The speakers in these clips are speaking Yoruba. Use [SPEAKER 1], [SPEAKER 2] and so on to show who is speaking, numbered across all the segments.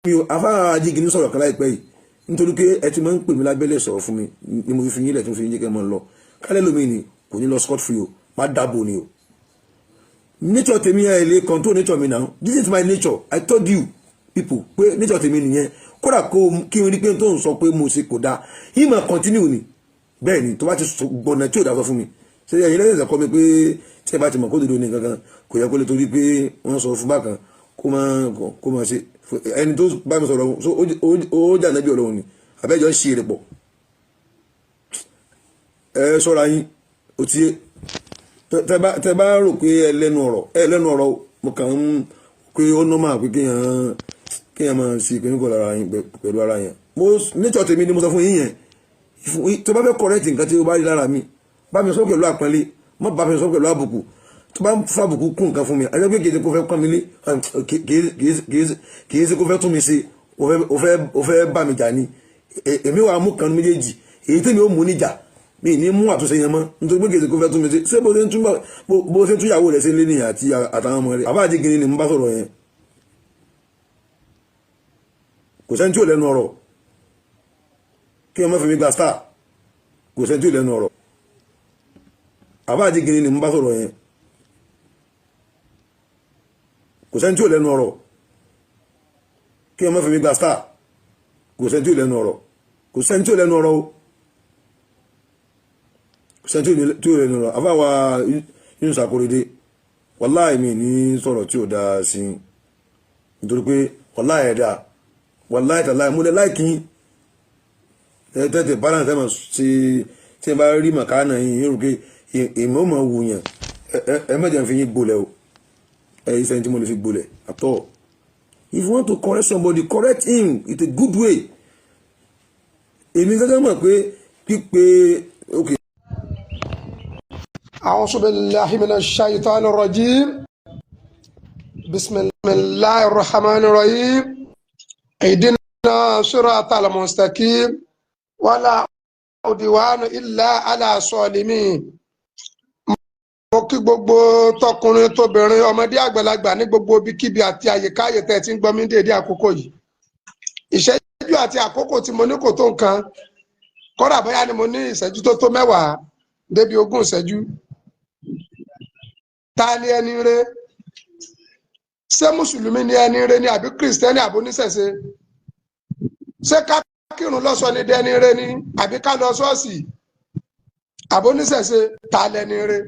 [SPEAKER 1] mi ò afárá ajígi ní sọ̀rọ̀ kan láìpẹ́ yìí nítorí pé ẹ ti máa ń pè mí lábẹ́lẹ̀ sọ̀rọ̀ fún mi ni mo fi yín lẹ̀ tó fi yín jẹ́ kẹ́ mọ́ lọ kálẹ̀ lómi ni kò ní lọ scot free o má dáàbò ni o nature tèmi ẹ lè control nature mi now this is my nature I told you people pé nature tèmi nìyẹn kódà kó kí n rí pé tó ń sọ pé mo ṣe kò dáa yìí máa continue ni bẹ́ẹ̀ ni tó bá ti gbọ̀nà tí ò dáa sọ fún mi ṣe ẹ̀yin lẹ́yìn ìṣẹ̀kọ́ mi pé tí ẹ bá ti mọ̀ kó dodo ní kankan kò yẹ kó lè torí pé wọ́n sọ fún bákan kó máa ṣe ẹni tó bá mi sọ̀rọ̀ ó jà nẹ́bí ọlọ́run ni àbẹ́jọ́ ń ṣe èrè pọ̀ ẹ ṣọ́ra yín ó ti yé tẹ bá rò pé ẹ lẹ́nu ọ̀rọ̀ mo kàn ń pé ó nọ́mà pé kéèyàn máa ṣe ìpínlẹ̀ lára yín pẹ̀lú ara yẹn nature tèmi ni mo sọ fún yín yẹn tó bá fẹ́ correct nǹkan tí ó bá rí lára mi bá mi sọ pẹ̀lú àpọ́nlé má bá mi sọ pẹ̀lú àbùkù tó bá ń fa àbùkù kún nǹkan fún mi àjọ pé kìí kó fẹ́ pọ́n mi lé kìí ṣe kó fẹ́ tún mi ṣe ó fẹ́ bá mi jà ni èmi wà mú kan méjèèjì èyí tèmi ó mú níjà mi ní mú àtúnṣe yẹn mọ́ nítorí pé kìí kó fẹ́ tún mi ṣe ṣé bó ṣe tún ìyàwó rẹ̀ ṣe lé nìyà àti àtàwọn ọmọ rẹ̀ àbáàjì gini ni mo bá sọ̀rọ̀ yẹn kò sẹ́ni tí ò lẹ́nu ọ̀rọ̀ kí ọmọ fi mi gba star kò sẹ́ni tí ò lẹ́nu ọ̀rọ̀ àbáàjì gini ni mo bá sọ̀rọ̀ yẹn kò sẹ́ni tí ò lẹ́nu ọ̀rọ̀ kí ọmọ fi mi gba star kò sẹ́ni tí ò lẹ́nu ọ̀rọ̀ kò sẹ́ni tí ò lẹ́nu ọ̀rọ̀ o kò sẹ́ni tí ò lẹ́nu ọ̀rọ̀ àfáwà Yunus Akorede wàláì mi ní sọ̀rọ̀ tí ò dáa sí nítorí pé wàláì ẹ̀dá wàláì tàláì múlẹ̀ láìkí tẹ́tẹ̀ balance ẹ̀mọ̀ sí tí ẹ bá rí màkánà yìí yóò rú pé èmi ó mọ̀ wùyàn ẹ mẹ́jẹ̀ fi yín gbolẹ̀ o ẹ̀yí sẹ́yìn tí mo lè fi gbolẹ̀ at all. If you want to correct somebody, correct him in a good way. Èmi gẹ́gẹ́ mọ̀ pé pípé ok.
[SPEAKER 2] A'udhu billahi minash shaitanir rajim. Bismillahir rahmanir rahim. Ihdina siratal mustaqim. Wala udwana illa ala salimin. Mo kí gbogbo tọkùnrin tóbìnrin ọmọdé àgbàlagbà ní gbogbo ibikíbi àti àyíkáyè tẹ́ tí ń gbọ́ mí dédé àkókò yìí ìṣẹ́jú àti àkókò tí mo ní kò tó nǹkan kódà bóyá ni mo ní ìṣẹ́jú tó tó 10 débi 20 ìṣẹ́jú. Ta ni ẹni rere? Ṣé mùsùlùmí ni ẹni rere ni àbí kìrìsìtẹ́nì àbí oníṣẹ̀ṣe? Ṣé ká kírun lọ́sọ ni dẹni rere ni àbí ká lọ ṣọ́ọ̀ṣì àbí oníṣẹ̀ṣe? Ta lẹni rere?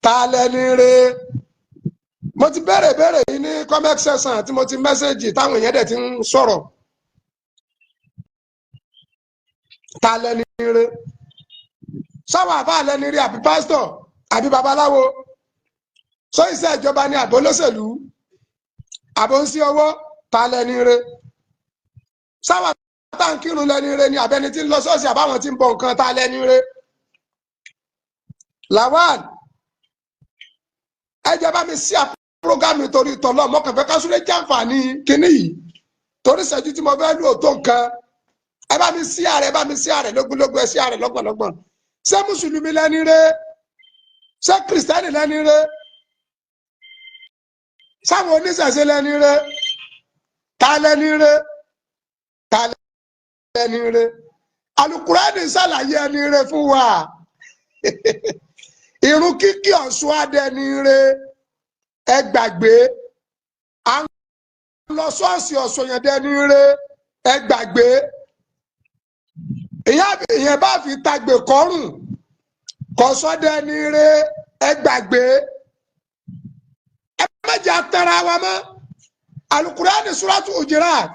[SPEAKER 2] Ta lẹni rere? Mo ti bẹ̀rẹ̀ yìí ní comment section tí mo ti mẹ́sẹ̀jì táwọn èèyàn dẹ̀ ti ń sọ̀rọ̀. Ta lẹni rere? Sáwọn àbá lẹni rere àbí pásítọ̀ àbí babaláwo? Sọ iṣẹ́ ìjọba ni àbí olóṣèlú àbí ń sí ọwọ́? Ta lẹni rere? Sáwọn táǹkìrún lẹni rere ni àbẹ́ni tí ń lọ ṣọ́ọ̀ṣì àbáwọn tí ń bọ nǹkan? Ta lẹni rere? Lawal ẹ jẹ́ bá mi sí àpúrógámù torí tọlọ mọkànfẹ kásúrẹ jàǹfààní kínní yìí torí ìṣẹ́jú tí mo fẹ́ lò tó nǹkan ẹ bá mi sí ààrẹ lógúnlógún ẹ sí ààrẹ lọ́gbọ̀nlọ́gbọ̀n. Ṣé mùsùlùmí lẹni rere? Ṣé kìrìsìtẹ́nì lẹni rere? Sáwọn oníṣẹ̀ṣe lẹni rere? Ta lẹni rere? Ta lẹni rere? Àlùkùránì ṣàlàyé ẹni rere fún wa. Irun kíkí Ọ̀ṣun adẹni re ẹ gbàgbé, à ń lọ ṣọ́ọ̀ṣì Ọ̀ṣun yẹn dẹni re ẹ gbàgbé, ìyẹn bá fi tagbè kọrùn kọ̀sọ́ dẹni re ẹ gbàgbé. Ẹ mẹ́jẹ atẹ́ra wa mọ́. Alukurani suratu Hujurat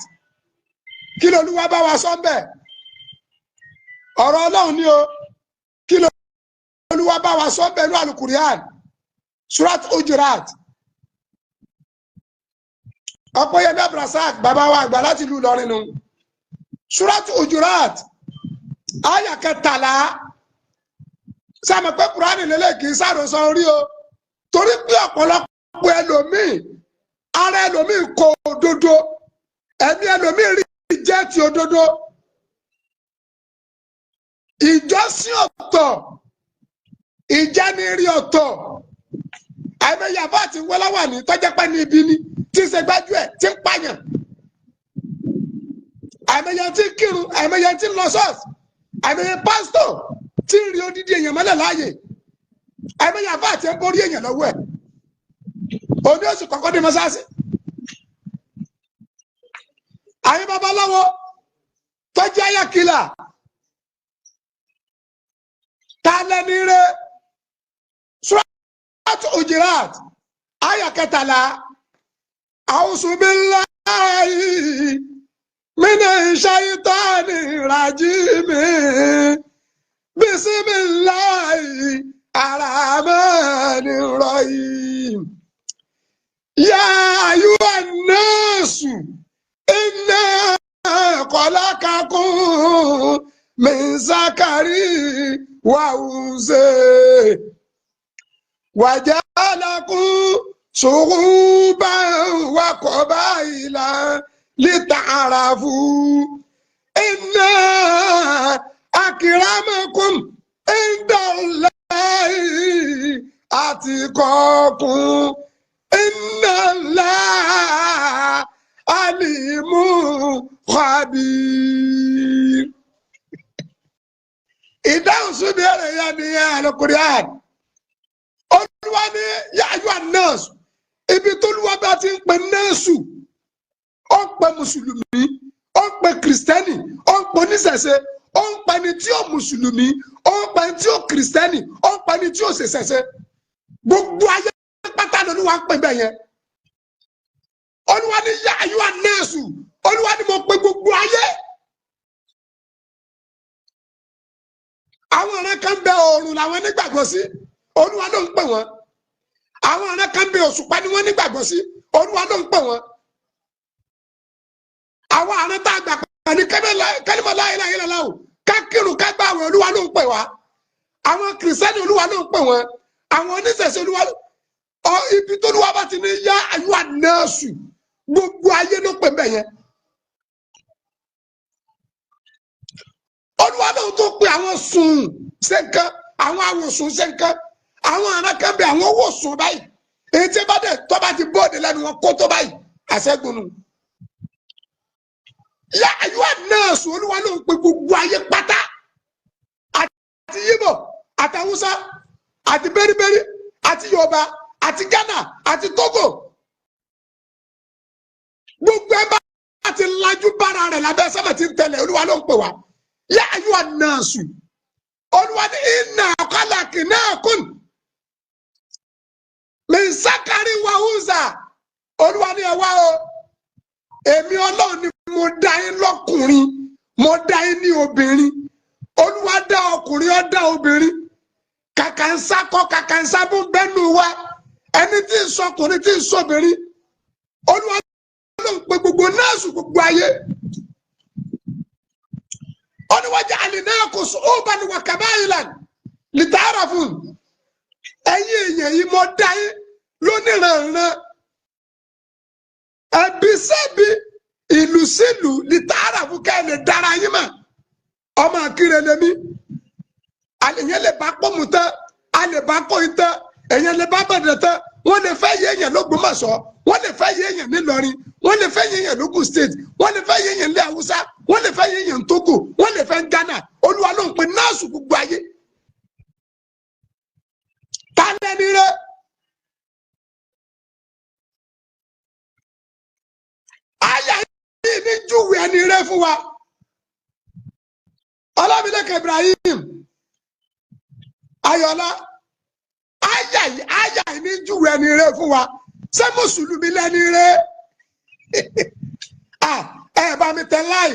[SPEAKER 2] kí l'Olúwa bá wa sọ bẹ́ẹ̀? Ọ̀rọ̀ Ọlọ́run ni o. Kí l'Olúwa bá wa sọ bẹ́ẹ̀ ní Alukurani suratu Hujurat. Ọ̀pọ̀yẹmí Abdulrasaq bàbá wa àgbà láti ìlú Ìlọrin nù. Suratu Hujurat àyà 13. Sàmì pé Kùránì lélẹ̀ kì í sàròsọ orí o, torí pé ọ̀pọ̀lọpọ̀ ẹlòmíì ara ẹlòmíì kò òdodo, ẹ̀mí ẹlòmíì rí jẹ́ ti òdodo. Ìjọsìn ọ̀tọ̀, ìjẹnirí ọ̀tọ̀, àìmọye àbá àti wọláwà ní tọ́jà pẹ́ ní ibi ni tí ń ṣe gbájú ẹ̀ tí ń pààyàn àìmọye tí ń kírun àìmọye tí ń lọ ṣọ́ọ̀ṣì àìmọye pásítọ̀ tí ń rí odidi èèyàn mọ́lẹ̀ láàyè àìmọye àbá àti ń borí èèyàn lọ́wọ́ ẹ̀ òní oṣù kọ̀ọ̀kan ní mọ́sáàsì àyè babaláwo tọ́jú ayákìlá tálẹ́ni rẹ̀ Surat Hujurat àyà 13 A'udhu billahi minash shaitanir rajim bismillahir rahmanir rahim ya ayyuhan nasu inna khalaqakum min zakari wa unsa wa ja'alakum shu'uban wa qabaila lita'arafu inna akramakum indallahi atqakum inna allaha alimun khabir. Ìdáhùn sí ìbéèrè yẹn ni Al-Qur'an. Olúwa ní ya ayyuhan nas, ibi tó Olúwa bá ti ń pè nẹ́ẹ̀sù, ó ń pè mùsùlùmí, ó ń pè kìrìsìtẹ́nì, ó ń pè oníṣẹ̀ṣe, ó ń pè ní tí ó mùsùlùmí, ó ń pè ní tí ó kìrìsìtẹ́nì, ó ń pè ní tí ó ṣẹ̀ṣẹ̀ṣe. Gbogbo ayé pátá ni Olúwa ń pè bẹ́ẹ̀ yẹn. Olúwa ní ya ayyuhan nas, Olúwa ní mo pè gbogbo ayé. Àwọn ọ̀rẹ́ kan bẹ oòrùn làwọn nígbàgbọ́ sí, Olúwa ló ń pè wọ́n. Àwọn ọ̀rẹ́ kan bẹ òṣùpá ni wọ́n nígbàgbọ́ sí, Olúwa ló ń pè wọ́n. Àwọn àrùn tá a gbà pé ní kẹ́límọ̀ la ilaha illallah ká kírun ká gbààwẹ̀, Olúwa ló ń pè wá. Àwọn kìrìsìtẹ́nì Olúwa ló ń pè wọ́n. Àwọn oníṣẹ̀ṣe Olúwa ibi tó Olúwa bá ti ní yá ayyuhan nasu, gbogbo ayé ló pè bẹ́ẹ̀ yẹn. Olúwa náà tó pe àwọn sùn ṣe nǹkan, àwọn awòsùn ṣe nǹkan, àwọn arákan bẹ àwọn owó sùn báyìí, èyí tí bá dẹ tó bá ti bóde lẹ́nu wọn kó tó báyìí àṣẹgun nù. Ya ayyuhan nas, Olúwa náà pe gbogbo ayé pátá, àti Yíbò àti Haúsá àti bẹ́rìbẹ́rì àti Yorùbá àti Ghana àti Togo, gbogbo ẹ bá ti lajú bára rẹ̀ lábẹ́ sábà ti ń tẹ̀lé, Olúwa ló ń pè wá. Ya ayyuhan nasu, Olúwa ní inna khalaqnakum min zakarin wa unsa. Olúwa ní ẹ wá o, èmi Ọlọ́run ni mo dá yín lọ́kùnrin, mo dá yín ní obìnrin. Olúwa dá ọkùnrin, ó dá obìnrin. Kàkà ń sákọ kàkà ń sábú bẹ́nu wa, ẹni tí ń sọkùnrin tí ń sọbìnrin. Olúwa ló ń pe gbogbo nọ́ọ̀sù gbogbo ayé. Oni waja'alnakum shu'uban wa qabailan lita'arafu. Ẹ̀yin èèyàn yìí mo dá yín lóníranran, ẹbí sẹ́bí, ìlú sílù, lita'arafu kẹ́ ẹ lè dára yín mọ̀. Ọmọ akíre lèmi, àlèyàn lè bá pọ́mù tán, a lè bá kó ìtàn, èèyàn lè bá bẹ̀rẹ̀ tán, wọ́n lè fẹ́ yé èèyàn l'Ógbómọ̀ṣọ́, wọ́n lè fẹ́ yé èèyàn n'Ílọrin, wọ́n lè fẹ́ yé èèyàn l'Ógùn state, wọ́n lè fẹ́ yé èèyàn ní Haúsá, wọ́n lè fẹ́ yé èèyàn Togo, wọ́n lè fẹ́ Ghana. Olúwa ló ń pe nọ́ọ̀sù gbogbo ayé. Ta lẹni rẹ? Àyà yìí ní júwe ẹni rẹ fún wa. Ọlámílékan Ibrahim Ayọ̀lá, àyà yìí ní júwe ẹni rẹ fún wa. Ṣé mùsùlùmí lẹni rẹ? Ẹ bá mi tẹ láì,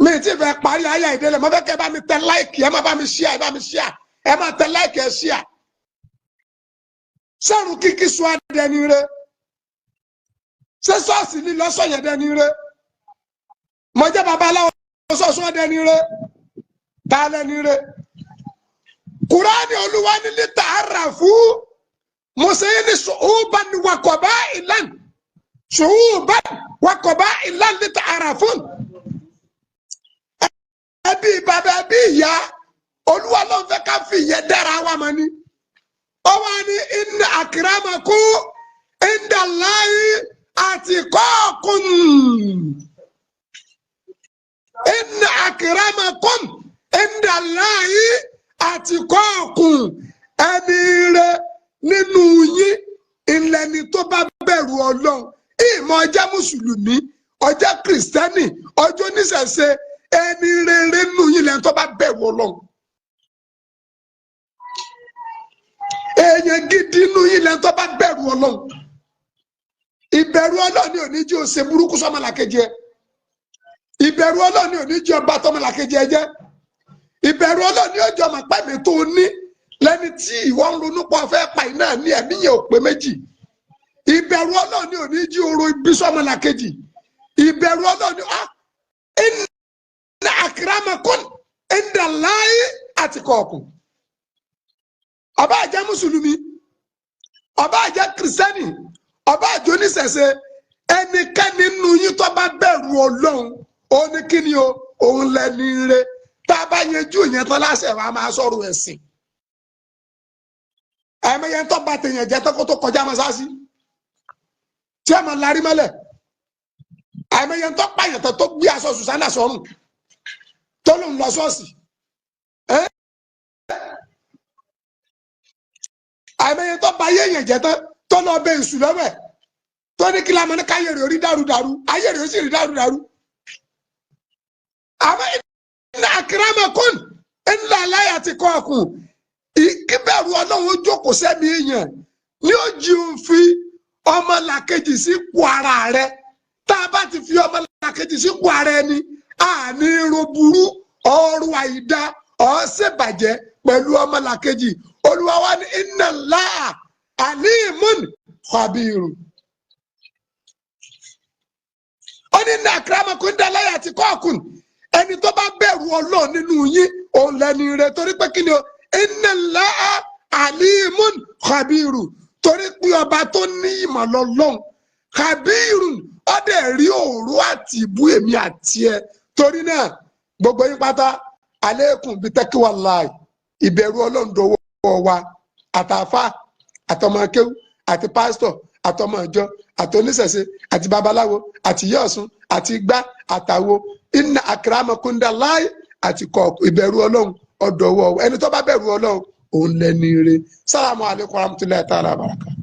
[SPEAKER 2] mi ti fẹ́ parí ayé ìdílé, mo fẹ́ kẹ́ bá mi tẹ láìkì, ẹ má bá mi ṣíà, ẹ bá mi ṣíà, ẹ má tẹ láìkì, ẹ ṣíà. Sẹ́rù kíkí sọ ẹdẹni rẹ, ṣé ṣọ́ọ̀ṣì ni lọ́sọ̀yẹ̀ dẹni rẹ, mo jẹ́ babaláwo sọ́sọ́ dẹni rẹ, ta lẹni rẹ? Kùránì Olúwa ní lita'arafu, mo ṣe é ní shu'uban wa qabailan, shu'uban wa qabailan lita'arafun. Ẹbí bàbá ẹbí ìyá, Olúwa ló ń fẹ́ ká fi ìyẹn dára wa mọ̀ ni. ó wá ní inna akramakum indallahi atqakum. Inna akramakum indallahi atqakum. Ẹni rẹ nínú yín ìlẹ́ni tó bá bẹ̀rù Ọlọ́run. Ìmọ̀ ọjọ́ mùsùlùmí, ọjọ́ kìrìsìtẹ́nì, ọjọ́ oníṣẹ̀ṣe, ẹni rere nínú yín lẹ́ni tó bá bẹ̀rù Ọlọ́run. Èèyàn gidi nínú yín lẹ́ni tó bá bẹ̀rù Ọlọ́run. Ìbẹ̀rù Ọlọ́run ni ò ní jí ó ṣe burúkú sọ́mọlàkejì ẹ. Ìbẹ̀rù Ọlọ́run ni ò ní jí ọba tọ́mọlàkejì ẹ jẹ́. Ìbẹ̀rù Ọlọ́run ni ó jọ ọmọ pẹ́mi tó ní lẹ́ni tí ìwọ ń ronú pọ̀ fẹ́ pa iná ní ẹ̀mí yẹn ò pé méjì. Ìbẹ̀rù Ọlọ́run ni ò ní jí oró ibi sọ́mọlàkejì. Ìbẹ̀rù Ọlọ́run ni inna akramakum indallahi atqakum. Ọba àjẹ́ mùsùlùmí, ọba àjẹ́ kìrìsìtẹ́nì, ọba àjẹ́ oníṣẹ̀ṣe, ẹnikẹ́ni nínú yín tó bá bẹ̀rù Ọlọ́run ó ní kí ni o òun lẹni ire. Tá a bá yanjú ìyẹn tán láṣẹ wa máa sọ̀rọ̀ ẹ̀sìn. Ẹ̀mẹ́yẹ tó bá tèèyàn jẹ́ tọ́kọ́ tó kọjá mọ́sáàsì tí a máa larí mọ́lẹ̀. Ẹ̀mẹ́yẹ tó pààyàn tó gbé aṣọ Sùsánà sọ́rùn tó lòun lọ ṣọ́ọ̀ṣì. Ẹ̀mẹ́yẹ tó bá yéèyàn jẹ́ tán tó lọ bẹ èṣù lọ́wẹ̀ tó ní kí la mọ̀ ní káyé rẹ̀ orí dàrúdàrú ayé rẹ̀ ó sì rí dàrúdàrú. Àmọ́ inna akramakum indallahi atqakum. Ìkíbẹ̀rù Ọlọ́run ó jókòó sẹ́mi èèyàn ní ó jí òun fi ọmọlàkejì sípò ara rẹ̀. Tá a bá ti fi ọmọlàkejì sípò ara ẹni àní irun burú ọrùn àìdá ọ̀ọ́sẹ̀bàjẹ́ pẹ̀lú ọmọlàkejì. Olúwa wa ní inna Allaha alimun khabirun. Ó ní inna akramakum indallahi atqakum. Ẹni tó bá bẹ̀rù Ọlọ́run nínú yín òun lẹni rẹ̀ torí pé kí ni o inna Allaha alimun khabirun. Torí pé ọba tó ní ìmọ̀ lọ́lọ́run khabirun ó dẹ̀ rí òru àti ìbú èmi àti ẹ. Torí náà gbogbo yín pátá alaykum bitaqwallahi. Ìbẹ̀rù Ọlọ́run dọwọ́ wa àtàfà àtọmọkéwù àti pásítọ̀ àtọmọ ìjọ àti oníṣẹ̀ṣe àti babaláwo àti yọ̀ọ̀sùn àti igbá àtàwo inna akramakum indallahi atqakum. Ìbẹ̀rù Ọlọ́run ọ̀dọ̀wọ́ ẹni tó bá bẹ̀rù Ọlọ́run òun lẹni ire. Salamu alaykum warahmatullahi ta'ala wabarakatuh.